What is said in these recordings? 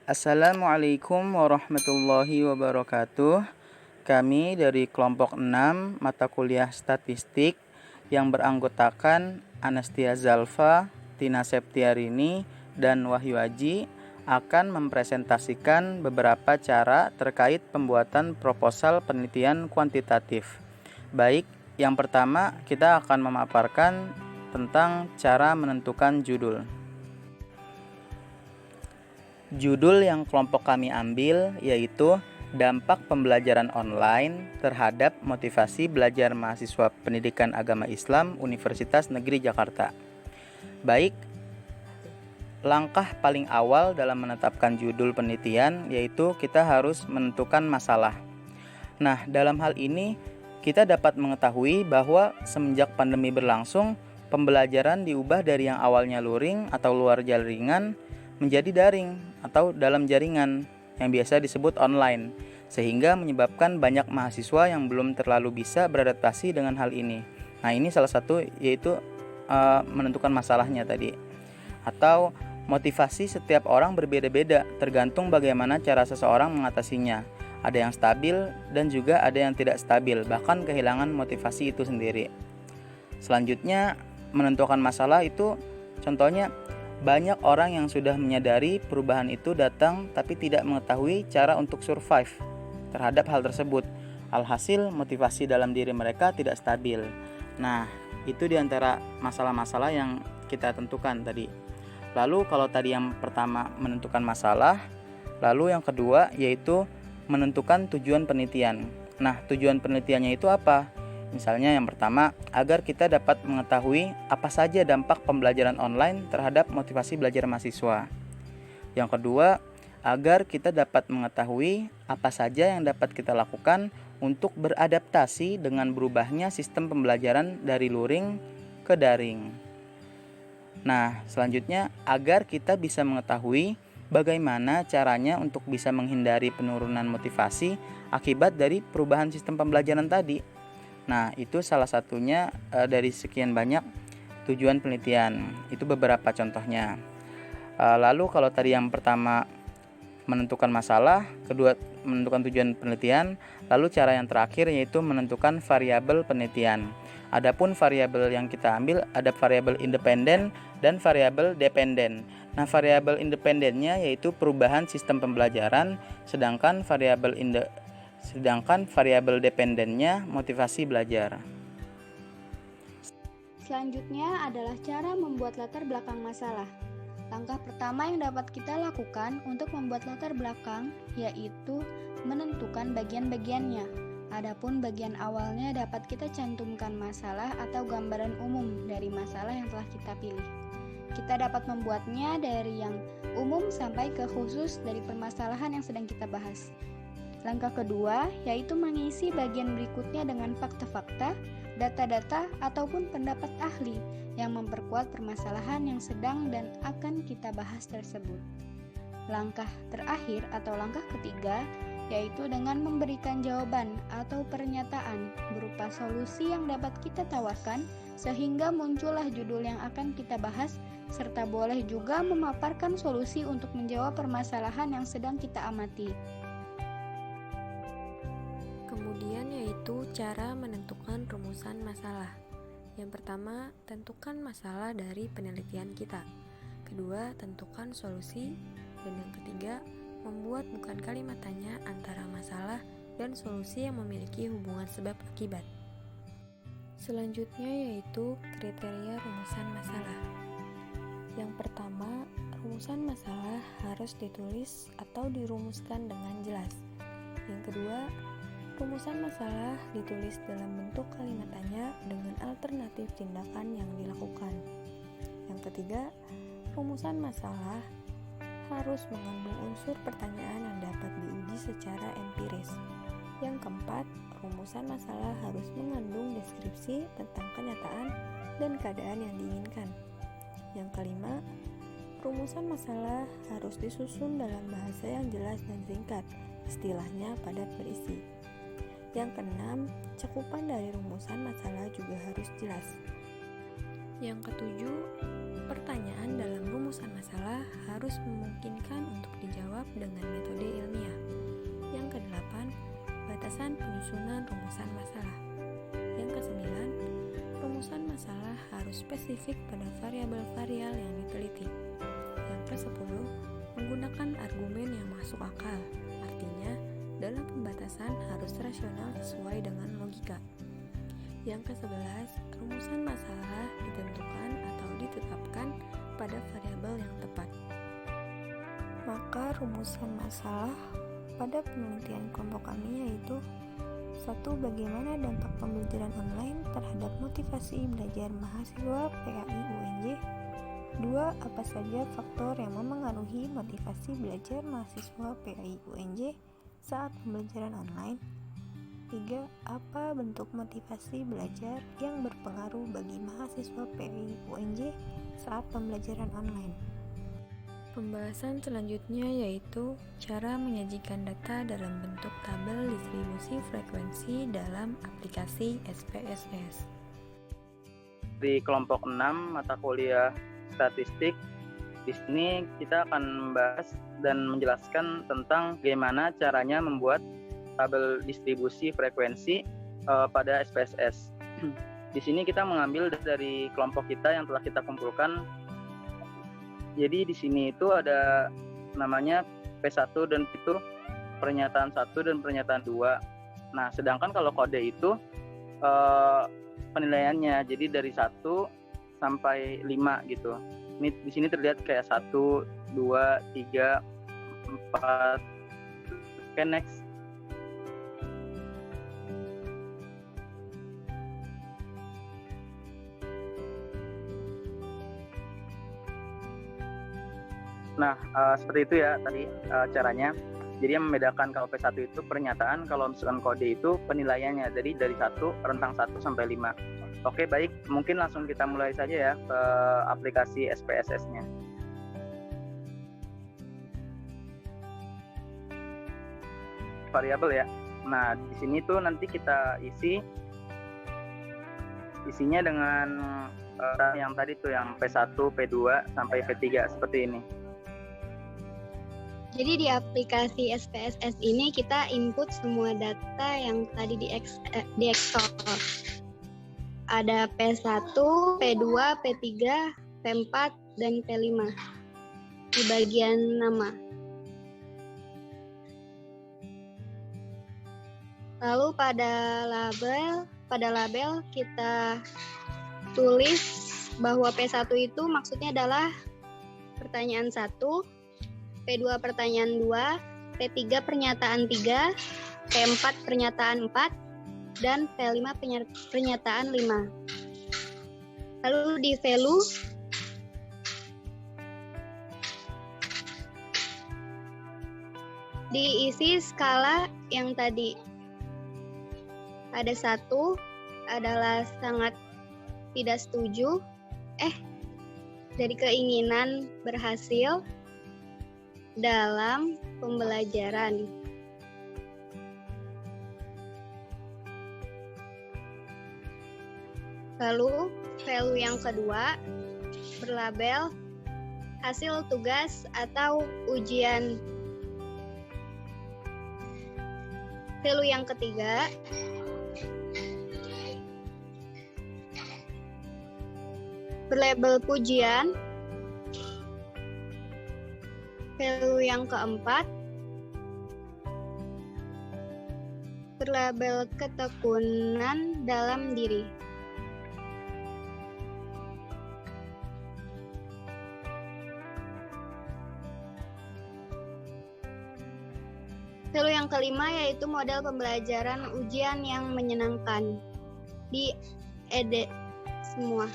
Assalamualaikum warahmatullahi wabarakatuh. Kami dari kelompok 6 mata kuliah statistik yang beranggotakan Anastia Zalfa, Tina Septiarini, dan Wahyu Aji akan mempresentasikan beberapa cara terkait pembuatan proposal penelitian kuantitatif. Baik, yang pertama kita akan memaparkan tentang cara menentukan judul. Judul yang kelompok kami ambil yaitu Dampak Pembelajaran Online terhadap Motivasi Belajar Mahasiswa Pendidikan Agama Islam Universitas Negeri Jakarta. Baik, langkah paling awal dalam menetapkan judul penelitian yaitu kita harus menentukan masalah. Nah, dalam hal ini kita dapat mengetahui bahwa semenjak pandemi berlangsung, pembelajaran diubah dari yang awalnya luring atau luar jaringan menjadi daring atau dalam jaringan yang biasa disebut online, sehingga menyebabkan banyak mahasiswa yang belum terlalu bisa beradaptasi dengan hal ini. Nah, ini salah satu yaitu menentukan masalahnya tadi. Atau motivasi setiap orang berbeda-beda tergantung bagaimana cara seseorang mengatasinya. Ada yang stabil dan juga ada yang tidak stabil, bahkan kehilangan motivasi itu sendiri. Selanjutnya, menentukan masalah itu contohnya banyak orang yang sudah menyadari perubahan itu datang tapi tidak mengetahui cara untuk survive terhadap hal tersebut. Alhasil motivasi dalam diri mereka tidak stabil. Nah, itu diantara masalah-masalah yang kita tentukan tadi. Lalu kalau tadi yang pertama menentukan masalah, lalu yang kedua yaitu menentukan tujuan penelitian. Nah, tujuan penelitiannya itu apa? Misalnya yang pertama, agar kita dapat mengetahui apa saja dampak pembelajaran online terhadap motivasi belajar mahasiswa. Yang kedua, agar kita dapat mengetahui apa saja yang dapat kita lakukan untuk beradaptasi dengan berubahnya sistem pembelajaran dari luring ke daring. Nah, selanjutnya agar kita bisa mengetahui bagaimana caranya untuk bisa menghindari penurunan motivasi akibat dari perubahan sistem pembelajaran tadi. Nah, itu salah satunya dari sekian banyak tujuan penelitian. Itu beberapa contohnya. Lalu kalau tadi yang pertama menentukan masalah, kedua menentukan tujuan penelitian, lalu cara yang terakhir yaitu menentukan variabel penelitian. Adapun variabel yang kita ambil ada variabel independen dan variabel dependen. Nah, variabel independennya yaitu perubahan sistem pembelajaran, sedangkan variabel dependennya motivasi belajar. Selanjutnya adalah cara membuat latar belakang masalah. Langkah pertama yang dapat kita lakukan untuk membuat latar belakang yaitu menentukan bagian-bagiannya. Adapun bagian awalnya dapat kita cantumkan masalah atau gambaran umum dari masalah yang telah kita pilih. Kita dapat membuatnya dari yang umum sampai ke khusus dari permasalahan yang sedang kita bahas. Langkah kedua yaitu mengisi bagian berikutnya dengan fakta-fakta, data-data, ataupun pendapat ahli yang memperkuat permasalahan yang sedang dan akan kita bahas tersebut. Langkah terakhir atau langkah ketiga yaitu dengan memberikan jawaban atau pernyataan berupa solusi yang dapat kita tawarkan sehingga muncullah judul yang akan kita bahas, serta boleh juga memaparkan solusi untuk menjawab permasalahan yang sedang kita amati. Kemudian yaitu cara menentukan rumusan masalah. Yang pertama, tentukan masalah dari penelitian kita. Kedua, tentukan solusi. Dan yang ketiga, membuat bukan kalimat tanya antara masalah dan solusi yang memiliki hubungan sebab akibat. Selanjutnya yaitu kriteria rumusan masalah. Yang pertama, rumusan masalah harus ditulis atau dirumuskan dengan jelas. Yang kedua, rumusan masalah ditulis dalam bentuk kalimat tanya dengan alternatif tindakan yang dilakukan. Yang ketiga, rumusan masalah harus mengandung unsur pertanyaan yang dapat diuji secara empiris. Yang keempat, rumusan masalah harus mengandung deskripsi tentang kenyataan dan keadaan yang diinginkan. Yang kelima, rumusan masalah harus disusun dalam bahasa yang jelas dan singkat, istilahnya padat berisi. Yang keenam, cakupan dari rumusan masalah juga harus jelas. Yang ketujuh, Pertanyaan dalam rumusan masalah harus memungkinkan untuk dijawab dengan metode ilmiah. Yang kedelapan, batasan penyusunan rumusan masalah. Yang kesembilan, rumusan masalah harus spesifik pada variabel-variabel yang diteliti. Yang kesepuluh, menggunakan argumen yang masuk akal. Artinya, dalam pembatasan harus rasional sesuai dengan logika. Yang ke-11, rumusan masalah ditentukan atau ditetapkan pada variabel yang tepat. Maka rumusan masalah pada penelitian kelompok kami yaitu: 1. Bagaimana dampak pembelajaran online terhadap motivasi belajar mahasiswa PAI UNJ? 2. Apa saja faktor yang memengaruhi motivasi belajar mahasiswa PAI UNJ saat pembelajaran online? 3. Apa bentuk motivasi belajar yang berpengaruh bagi mahasiswa PAI UNJ saat pembelajaran online? Pembahasan selanjutnya yaitu cara menyajikan data dalam bentuk tabel distribusi frekuensi dalam aplikasi SPSS. Di kelompok 6 mata kuliah statistik, di sini kita akan membahas dan menjelaskan tentang bagaimana caranya membuat tabel distribusi frekuensi pada SPSS. Di sini kita mengambil dari kelompok kita yang telah kita kumpulkan. Jadi di sini itu ada namanya P1 dan itu pernyataan 1 dan pernyataan 2. Nah, sedangkan kalau kode itu penilaiannya jadi dari 1 sampai 5 gitu. Ini di sini terlihat kayak 1, 2, 3, 4. Oke, next. Nah, seperti itu ya tadi caranya. Jadi yang membedakan kalau P1 itu pernyataan, kalau misalkan kode itu penilaiannya. Jadi dari 1, rentang 1 sampai 5. Oke, baik. Mungkin langsung kita mulai saja ya ke aplikasi SPSS-nya. Variabel ya. Nah, di sini tuh nanti kita isinya dengan yang tadi tuh yang P1, P2 sampai P3 seperti ini. Jadi di aplikasi SPSS ini kita input semua data yang tadi di Excel. Ada P1, P2, P3, P4, dan P5 di bagian nama. Lalu pada label kita tulis bahwa P1 itu maksudnya adalah pertanyaan 1, P2 pertanyaan 2, P3 pernyataan 3, P4 pernyataan 4, dan P5 pernyataan 5. Lalu di value diisi skala yang tadi. Ada 1 adalah sangat tidak setuju, dari keinginan berhasil dalam pembelajaran. Lalu value yang kedua berlabel hasil tugas atau ujian. Value yang ketiga berlabel pujian. Value yang keempat berlabel ketekunan dalam diri. Value yang kelima yaitu model pembelajaran ujian yang menyenangkan. Di edit semua.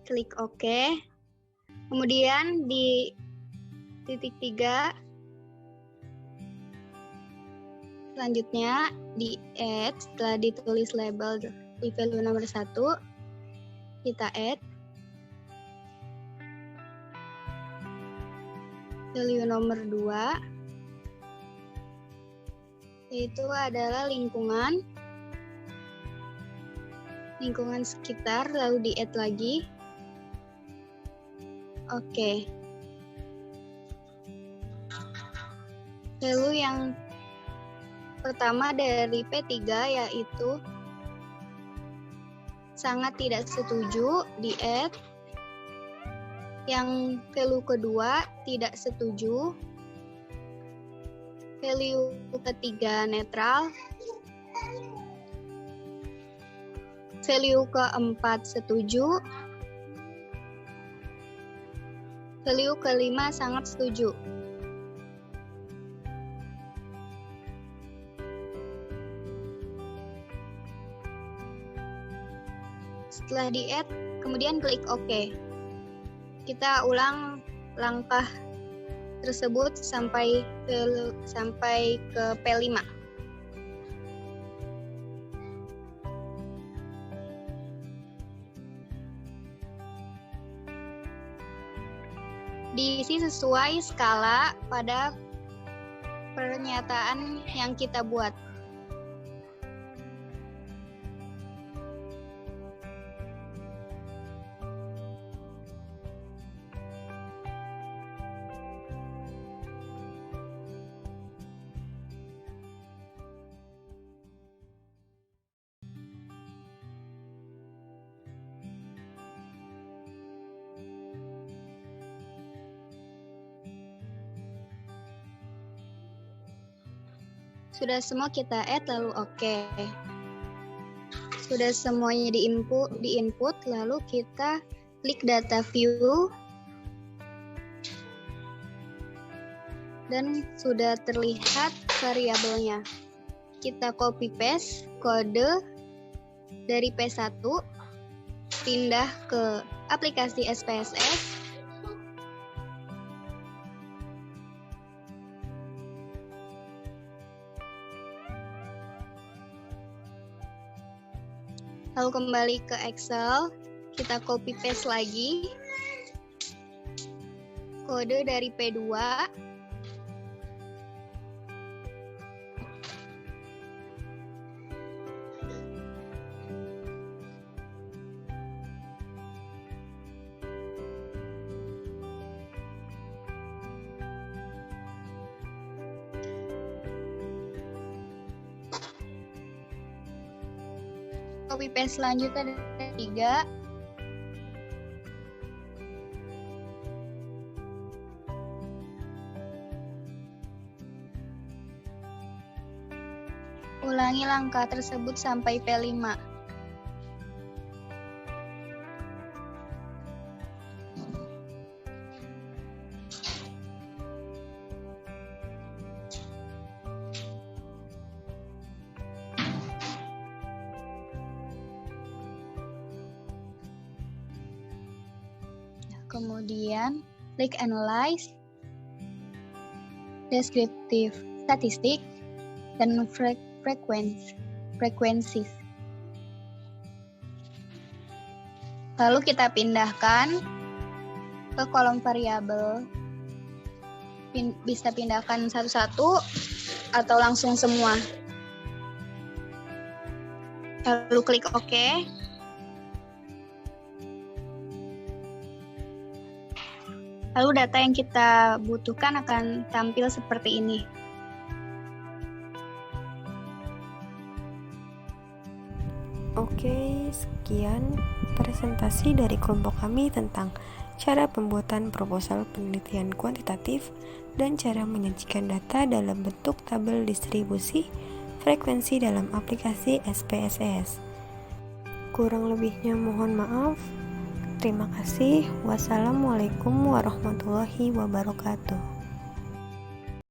Klik OK. Kemudian di titik 3 selanjutnya di add, setelah ditulis label di value nomor 1 kita add value nomor 2 yaitu adalah lingkungan. lingkungan sekitar, lalu di-add lagi. Oke. Lalu yang pertama dari P3 yaitu sangat tidak setuju, di-add. Yang value kedua tidak setuju. Value ketiga netral. Value keempat setuju. Value kelima sangat setuju. Setelah di-add, kemudian klik OK. Kita ulang langkah tersebut sampai ke P5. Diisi sesuai skala pada pernyataan yang kita buat. Sudah semua kita add lalu OK. Sudah semuanya di input lalu kita klik data view dan sudah terlihat variabelnya. Kita copy paste kode dari P1 pindah ke aplikasi SPSS. Lalu kembali ke Excel, kita copy paste lagi kode dari P2. Copy paste selanjutnya dari 3. Ulangi langkah tersebut sampai P5. Kemudian klik Analyze, Descriptive Statistik, dan Frequencies. Lalu kita pindahkan ke kolom variabel. Bisa pindahkan satu-satu atau langsung semua. Lalu klik OK. Lalu data yang kita butuhkan akan tampil seperti ini. Oke, sekian presentasi dari kelompok kami tentang cara pembuatan proposal penelitian kuantitatif dan cara menyajikan data dalam bentuk tabel distribusi frekuensi dalam aplikasi SPSS. Kurang lebihnya mohon maaf. Terima kasih. Wassalamualaikum warahmatullahi wabarakatuh.